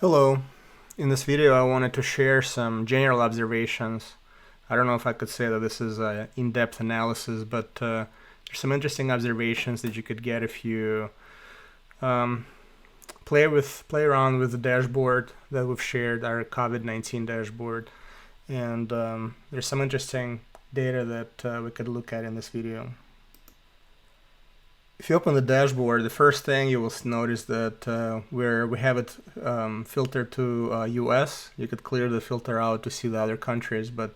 Hello. In this video I wanted to share some general observations. I don't know if I could say that this is an in-depth analysis, but there's some interesting observations that you could get if you um, play around with the dashboard that we've shared, our COVID-19 dashboard. And there's some interesting data that we could look at in this video. If you open the dashboard, the first thing you will notice that where we have it filtered to US, you could clear the filter out to see the other countries, but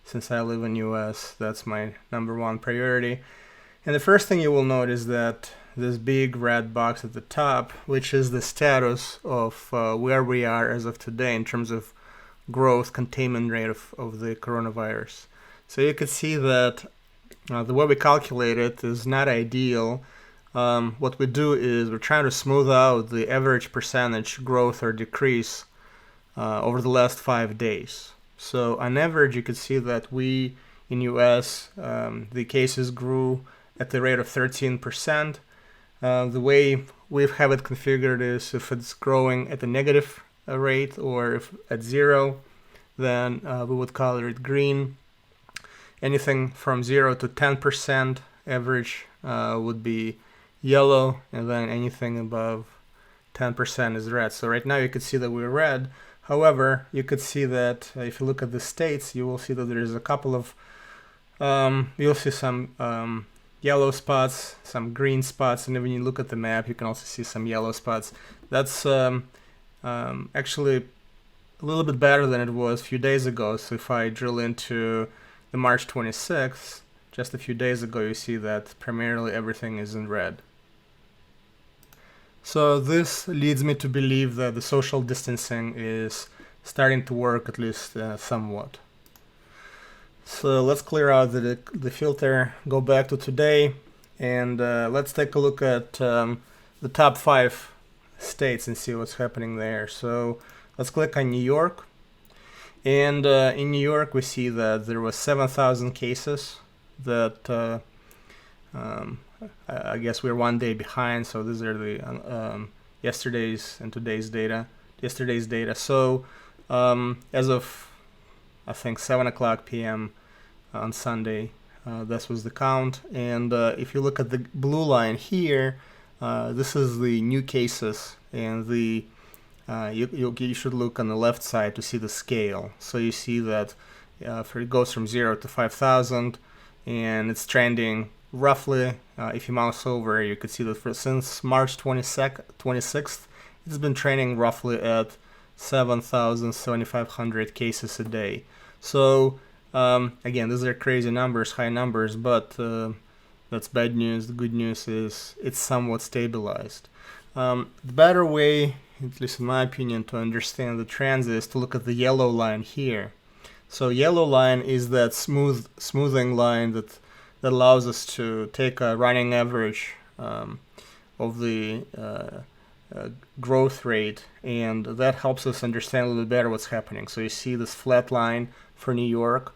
since I live in US, that's my #1 priority. And the first thing you will notice that this big red box at the top, which is the status of where we are as of today in terms of growth containment rate of the coronavirus. So you could see that the way we calculate it is not ideal. What we do is we're trying to smooth out the average percentage growth or decrease over the last 5 days. So on average, you could see that we in US, the cases grew at the rate of 13%. The way we have it configured is if it's growing at a negative rate or if at 0, then we would color it green. Anything from 0 to 10% average would be yellow, and then anything above 10% is red. So right now you could see that we're red. However, you could see that if you look at the states, you will see that there is a couple of you'll see some yellow spots, some green spots, and when you look at the map, you can also see some yellow spots. That's actually a little bit better than it was a few days ago. So if I drill into the March 26th, just a few days ago, you see that primarily everything is in red. So this leads me to believe that the social distancing is starting to work, at least somewhat. So let's clear out the filter, go back to today, and let's take a look at the top 5 states and see what's happening there. So let's click on New York. And in New York, we see that there was 7,000 cases that I guess we're 1 day behind, so these are the yesterday's and today's data. Yesterday's data. So as of I think 7:00 p.m. on Sunday, this was the count. And if you look at the blue line here, this is the new cases, and the you should look on the left side to see the scale. So you see that it goes from 0 to 5,000, and it's trending roughly. If you mouse over, you could see that since March 26th, it's been trending roughly at 7,000, 7,500 cases a day. So again, these are crazy numbers, high numbers, but that's bad news. The good news is it's somewhat stabilized. The better way, at least in my opinion, to understand the trends is to look at the yellow line here. So yellow line is that smoothing line that allows us to take a running average of the growth rate, and that helps us understand a little bit better what's happening. So you see this flat line for New York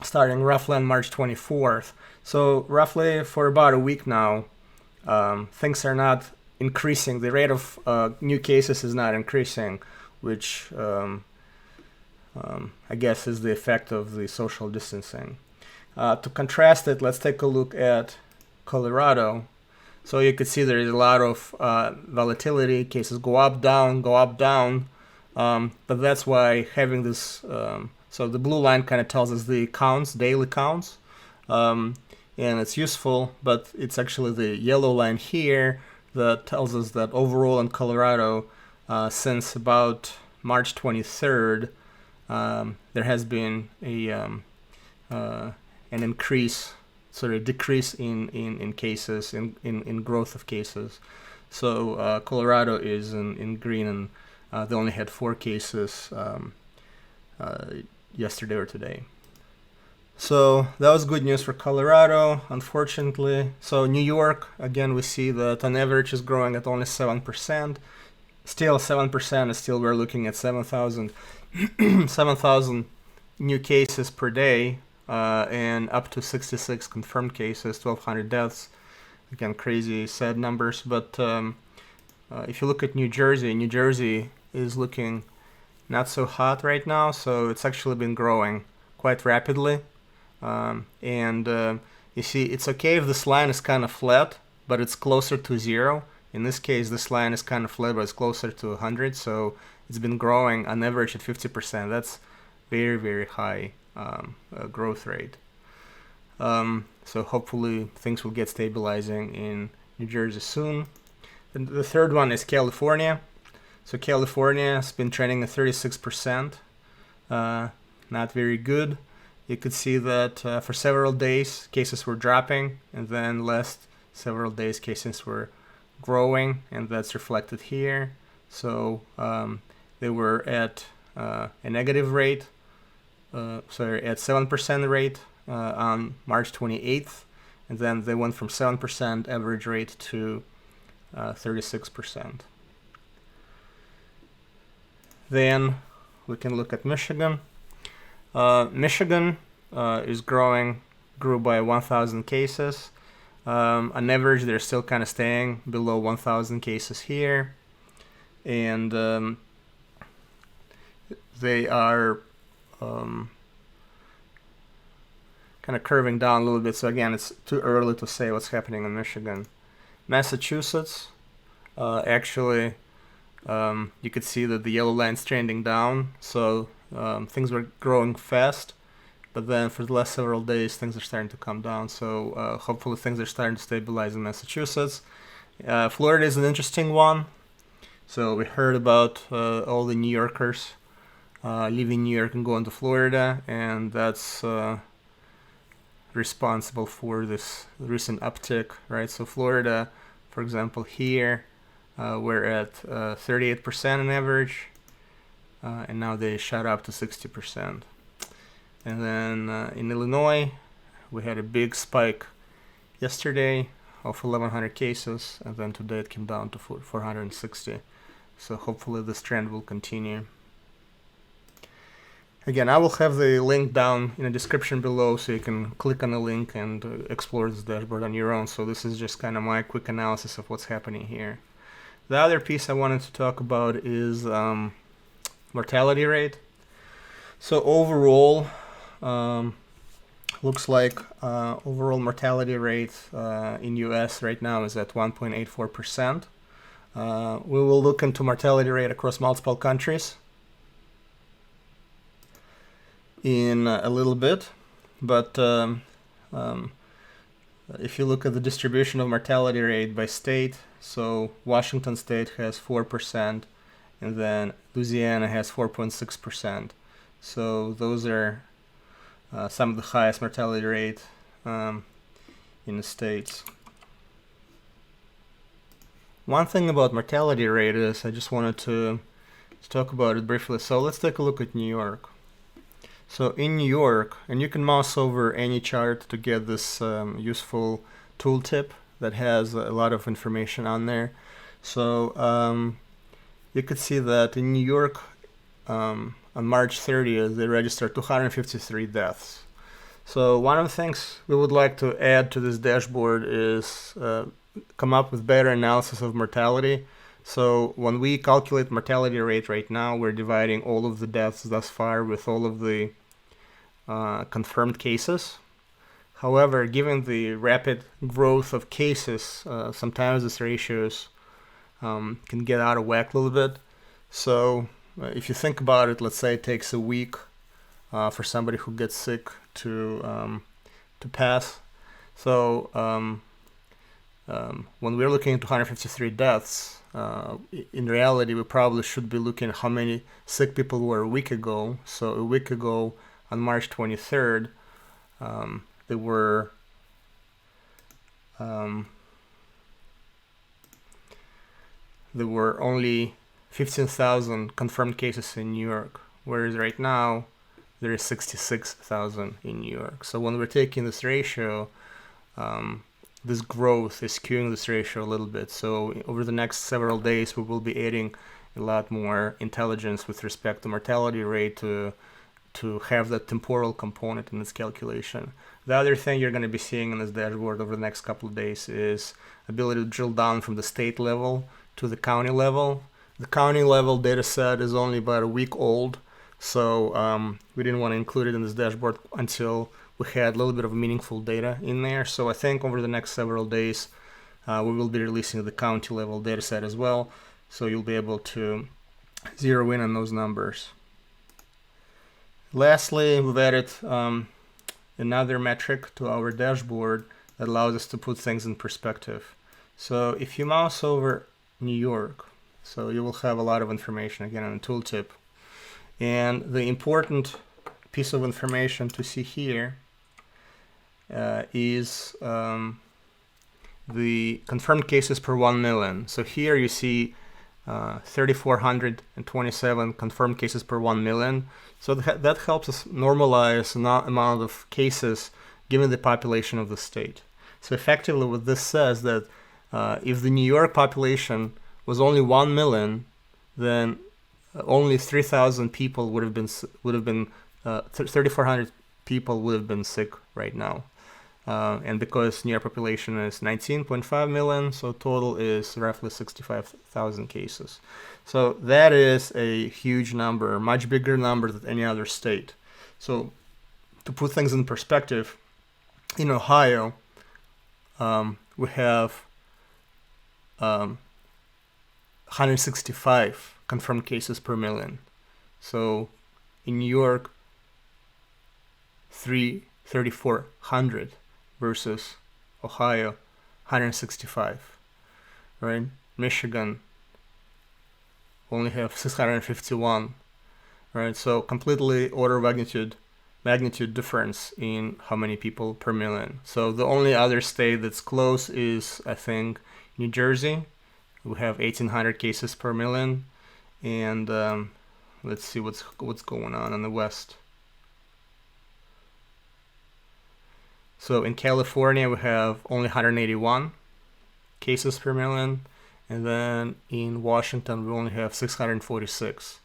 starting roughly on March 24th. So roughly for about a week now, things are not increasing. The rate of new cases is not increasing, which I guess is the effect of the social distancing. To contrast it, let's take a look at Colorado. So you can see there is a lot of volatility. Cases go up, down, go up, down. But that's why having this, so the blue line kind of tells us the counts, daily counts. And it's useful, but it's actually the yellow line here that tells us that overall in Colorado, since about March 23rd, there has been an increase, sort of decrease in cases, in growth of cases. So Colorado is in green, and they only had 4 cases yesterday or today. So that was good news for Colorado, unfortunately. So New York, again, we see that on average is growing at only 7%. Still 7% is still, we're looking at 7,000 new cases per day, and up to 66 confirmed cases, 1,200 deaths. Again, crazy, sad numbers, but if you look at New Jersey is looking not so hot right now, so it's actually been growing quite rapidly. And you see, it's okay if this line is kind of flat, but it's closer to 0. In this case, this line is kind of flat, but it's closer to 100, so it's been growing on average at 50%. That's very, very high growth rate. So hopefully things will get stabilizing in New Jersey soon. And the third one is California. So California has been trending at 36%. Not very good. You could see that for several days cases were dropping, and then last several days cases were growing, and that's reflected here. So they were at a negative rate, at 7% rate on March 28th, and then they went from 7% average rate to 36%. Then we can look at Michigan. Michigan grew by 1,000 cases. On average, they're still kind of staying below 1,000 cases here, and they are kind of curving down a little bit. So again, it's too early to say what's happening in Michigan. Massachusetts, actually, you could see that the yellow line's trending down. So things were growing fast, but then for the last several days, things are starting to come down. So hopefully things are starting to stabilize in Massachusetts. Florida is an interesting one. So we heard about all the New Yorkers leaving New York and going to Florida, and that's responsible for this recent uptick, right? So Florida, for example, here we're at 38% on average, and now they shot up to 60%. And then in Illinois, we had a big spike yesterday of 1,100 cases, and then today it came down to 460. So hopefully this trend will continue. Again, I will have the link down in the description below, so you can click on the link and explore this dashboard on your own. So this is just kind of my quick analysis of what's happening here. The other piece I wanted to talk about is mortality rate. So overall, looks like overall mortality rate in US right now is at 1.84%. We will look into mortality rate across multiple countries in a little bit, but if you look at the distribution of mortality rate by state, so Washington State has 4%, and then Louisiana has 4.6%. So those are some of the highest mortality rate in the states. One thing about mortality rate is I just wanted to talk about it briefly. So let's take a look at New York. So in New York, and you can mouse over any chart to get this useful tooltip that has a lot of information on there. So you could see that in New York, on March 30th, they registered 253 deaths. So one of the things we would like to add to this dashboard is come up with better analysis of mortality. So when we calculate mortality rate right now, we're dividing all of the deaths thus far with all of the confirmed cases. However, given the rapid growth of cases, sometimes these ratios can get out of whack a little bit. So if you think about it, let's say it takes a week for somebody who gets sick to pass. So when we're looking at 253 deaths, in reality, we probably should be looking at how many sick people were a week ago. So a week ago, on March 23rd, there were only 15,000 confirmed cases in New York, whereas right now there is 66,000 in New York. So when we're taking this ratio, this growth is skewing this ratio a little bit. So over the next several days, we will be adding a lot more intelligence with respect to mortality rate to have that temporal component in this calculation. The other thing you're going to be seeing in this dashboard over the next couple of days is ability to drill down from the state level to the county level. The county level data set is only about a week old, so we didn't want to include it in this dashboard until we had a little bit of meaningful data in there. So I think over the next several days, we will be releasing the county level data set as well, so you'll be able to zero in on those numbers. Lastly, we've added another metric to our dashboard that allows us to put things in perspective. So if you mouse over New York, so you will have a lot of information again on the tooltip. And the important piece of information to see here is the confirmed cases per 1 million. So here you see 3,427 confirmed cases per 1 million. So that helps us normalize the amount of cases given the population of the state. So effectively what this says that if the New York population was only 1 million, then only 3,000 people would have been 3,400 people would have been sick right now. And because New York population is 19.5 million, so total is roughly 65,000 cases. So that is a huge number, much bigger number than any other state. So to put things in perspective, in Ohio, we have 165 confirmed cases per million. So in New York, 3,400 versus Ohio, 165, right? Michigan only have 651, right? So completely order of magnitude difference in how many people per million. So the only other state that's close is, I think, New Jersey. We have 1,800 cases per million, and let's see what's going on in the West. So in California, we have only 181 cases per million, and then in Washington, we only have 646.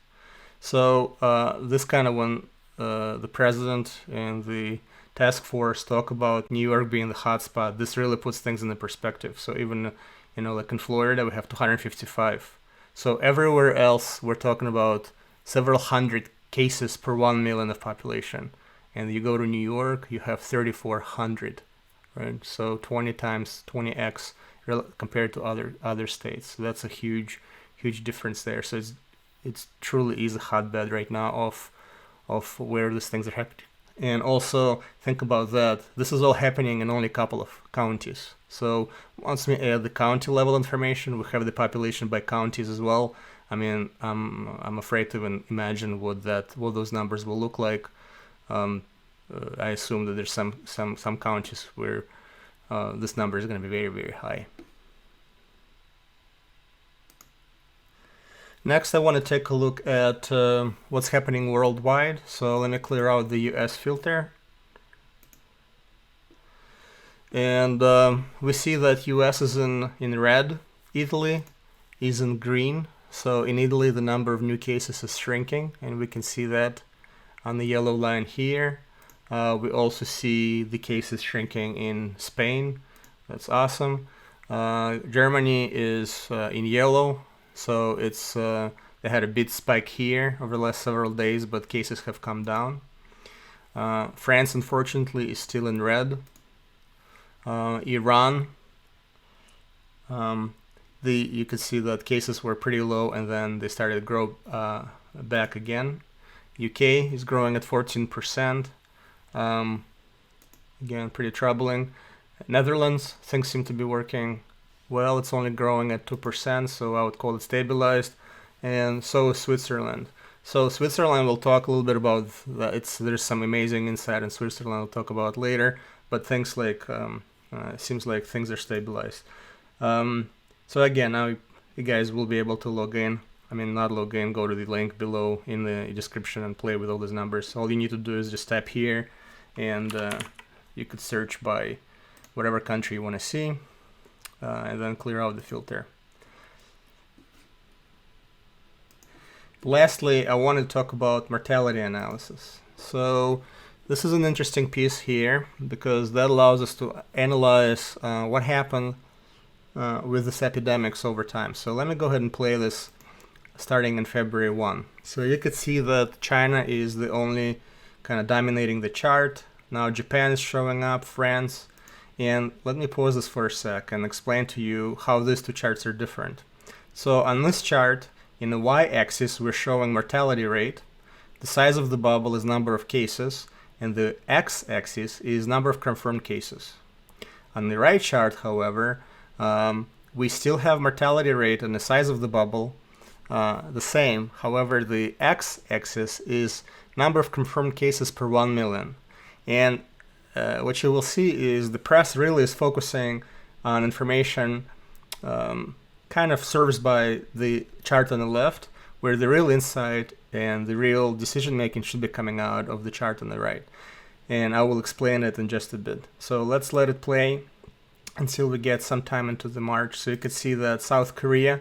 So this kind of when the president and the task force talk about New York being the hotspot, this really puts things in the perspective. So even, like in Florida, we have 255. So everywhere else, we're talking about several hundred cases per 1 million of population. And you go to New York, you have 3,400, right? So 20x compared to other states. So that's a huge difference there. So it's truly is a hotbed right now of where these things are happening. And also think about that. This is all happening in only a couple of counties. So once we add the county level information, we have the population by counties as well. I mean, I'm afraid to even imagine what those numbers will look like. I assume that there's some counties where this number is going to be very, very high. Next, I want to take a look at what's happening worldwide. So let me clear out the US filter. And we see that US is in red, Italy is in green. So in Italy, the number of new cases is shrinking, and we can see that on the yellow line here. We also see the cases shrinking in Spain. That's awesome. Germany is in yellow, so it's they had a big spike here over the last several days, but cases have come down. France, unfortunately, is still in red. Iran, you could see that cases were pretty low, and then they started to grow back again. UK is growing at 14%. Again, pretty troubling. Netherlands, things seem to be working well. It's only growing at 2%, so I would call it stabilized. And so is Switzerland. So Switzerland, we'll talk a little bit about that. There's some amazing insight in Switzerland I'll talk about later. But things like it seems like things are stabilized. So again, now you guys will be able to log in. I mean, not log in, go to the link below in the description and play with all these numbers. All you need to do is just tap here, and you could search by whatever country you want to see, and then clear out the filter. Lastly, I want to talk about mortality analysis. So this is an interesting piece here because that allows us to analyze what happened with this epidemics over time. So let me go ahead and play this starting in February 1. So you could see that China is the only kind of dominating the chart. Now Japan is showing up, France, and let me pause this for a sec and explain to you how these two charts are different. So on this chart, in the y-axis, we're showing mortality rate. The size of the bubble is number of cases, and the x-axis is number of confirmed cases. On the right chart, however, we still have mortality rate and the size of the bubble the same. However, the x-axis is number of confirmed cases per 1 million. And what you will see is the press really is focusing on information kind of served by the chart on the left, where the real insight and the real decision making should be coming out of the chart on the right. And I will explain it in just a bit. So let's let it play until we get some time into the March. So you could see that South Korea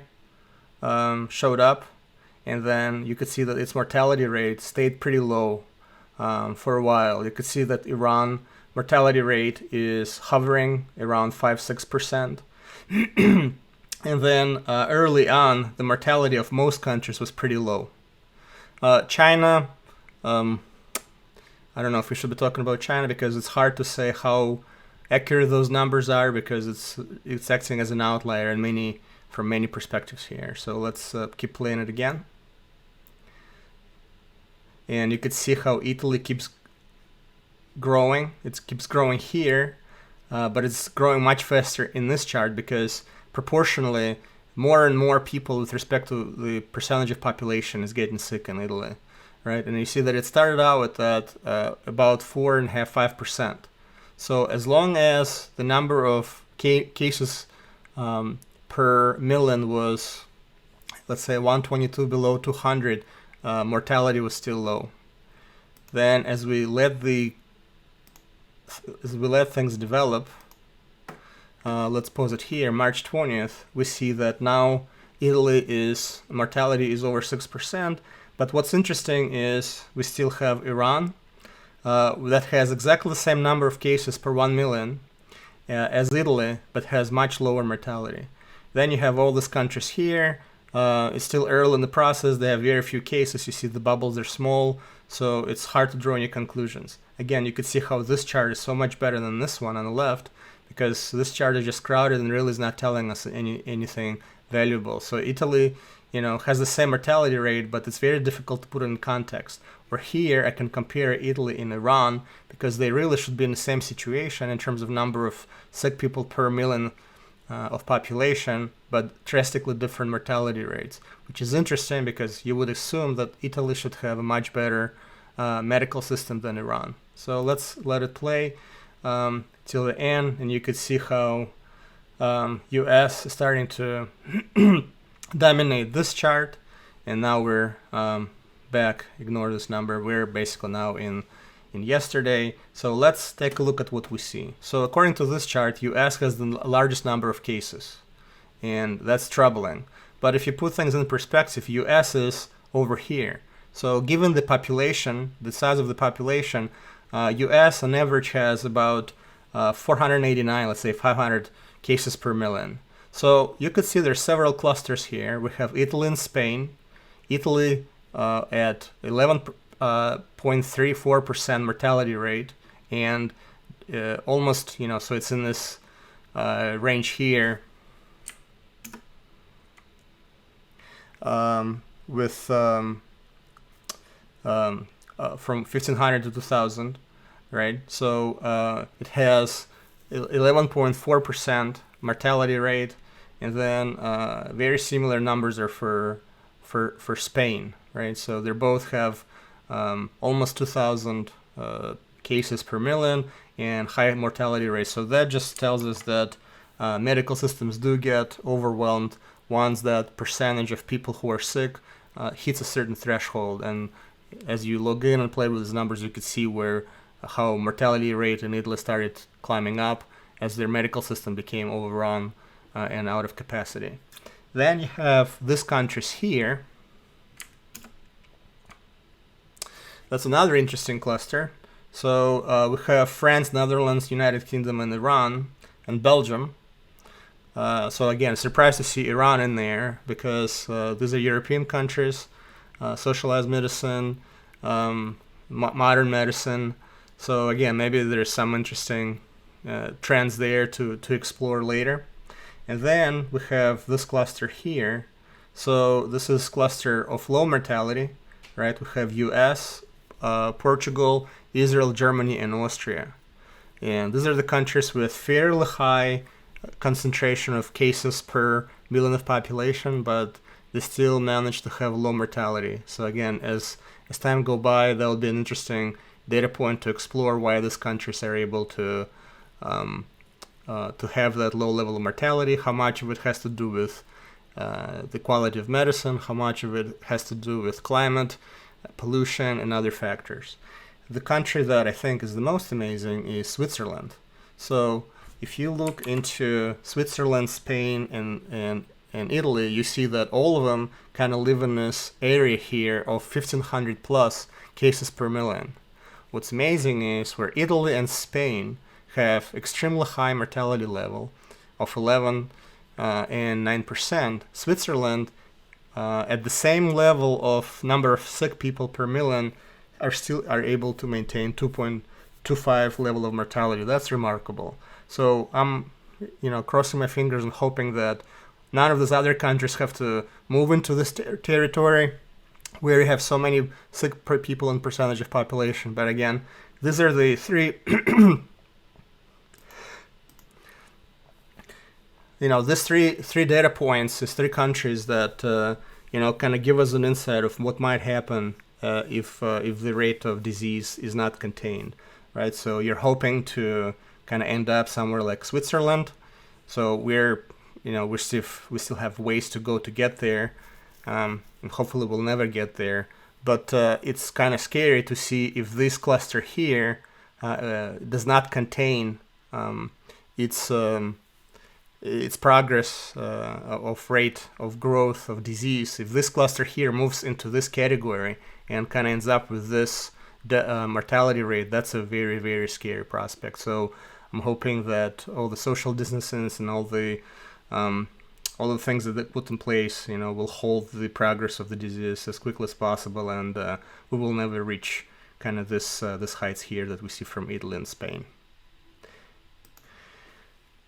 showed up, and then you could see that its mortality rate stayed pretty low for a while. You could see that Iran mortality rate is hovering around 5-6%. And then early on, the mortality of most countries was pretty low. China, I don't know if we should be talking about China because it's hard to say how accurate those numbers are because it's acting as an outlier in from many perspectives here. So let's keep playing it again. And you could see how Italy keeps growing. It keeps growing here, but it's growing much faster in this chart because proportionally more and more people with respect to the percentage of population is getting sick in Italy, right? And you see that it started out at about 4.5-5%. So as long as the number of cases per million was, let's say, 122 below 200, mortality was still low. Then as we let things develop, let's pause it here, March 20th, we see that now mortality is over 6%. But what's interesting is we still have Iran that has exactly the same number of cases per 1 million as Italy, but has much lower mortality. Then you have all these countries here. It's still early in the process. They have very few cases. You see the bubbles are small, so it's hard to draw any conclusions. Again, you could see how this chart is so much better than this one on the left, because this chart is just crowded and really is not telling us anything valuable. So Italy, has the same mortality rate, but it's very difficult to put it in context. Where here I can compare Italy and Iran because they really should be in the same situation in terms of number of sick people per million of population, but drastically different mortality rates, which is interesting because you would assume that Italy should have a much better medical system than Iran. So let's let it play till the end, and you could see how US is starting to dominate this chart, and now we're back. Ignore this number. We're basically now in yesterday. So let's take a look at what we see. So according to this chart, US has the largest number of cases, and that's troubling. But if you put things in perspective, US is over here. So given the population, the size of the population, US on average has about 489, let's say 500 cases per million. So you could see there's several clusters here. We have Italy and Spain. Italy at 11.34% mortality rate, and almost, so it's in this range here with from 1500 to 2000, right? So it has 11.4% mortality rate, and then very similar numbers are for Spain, right? So they both have almost 2,000 cases per million and high mortality rate. So that just tells us that medical systems do get overwhelmed once that percentage of people who are sick hits a certain threshold. And as you log in and play with these numbers, you could see how mortality rate in Italy started climbing up as their medical system became overrun and out of capacity. Then you have these countries here. That's another interesting cluster. So we have France, Netherlands, United Kingdom, and Iran, and Belgium. So again, surprised to see Iran in there because these are European countries, socialized medicine, modern medicine. So again, maybe there's some interesting trends there to explore later. And then we have this cluster here. So this is cluster of low mortality, right? We have US, Portugal, Israel, Germany, and Austria. And these are the countries with fairly high concentration of cases per million of population, but they still manage to have low mortality. So again, as time go by, that'll be an interesting data point to explore why these countries are able to have that low level of mortality, how much of it has to do with the quality of medicine, how much of it has to do with climate, pollution, and other factors. The country that I think is the most amazing is Switzerland. So if you look into Switzerland, Spain, and Italy, you see that all of them kind of live in this area here of 1,500 plus cases per million. What's amazing is where Italy and Spain have extremely high mortality level of 11 and 9%, Switzerland at the same level of number of sick people per million are able to maintain 2.25 level of mortality. That's remarkable. So I'm crossing my fingers and hoping that none of these other countries have to move into this territory where you have so many sick people in percentage of population. But again, these are the three these three data points, these three countries that kind of give us an insight of what might happen if the rate of disease is not contained, right? So you're hoping to kind of end up somewhere like Switzerland. So we still have ways to go to get there, and hopefully we'll never get there. But it's kind of scary to see if this cluster here does not contain its progress of rate of growth of disease. If this cluster here moves into this category and kind of ends up with this mortality rate, that's a very, very scary prospect. So I'm hoping that all the social distances and all the things that they put in place, will hold the progress of the disease as quickly as possible, and we will never reach kind of this heights here that we see from Italy and Spain.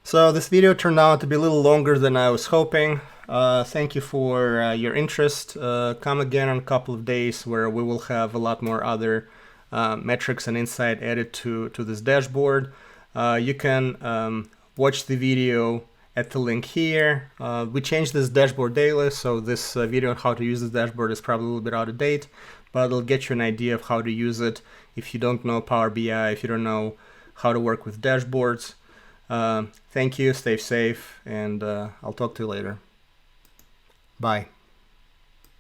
So this video turned out to be a little longer than I was hoping. Thank you for your interest. Come again in a couple of days where we will have a lot more other metrics and insight added to this dashboard. You can watch the video at the link here. We changed this dashboard daily, so this video on how to use this dashboard is probably a little bit out of date, but it'll get you an idea of how to use it if you don't know Power BI, if you don't know how to work with dashboards. Thank you, stay safe, and I'll talk to you later. Bye.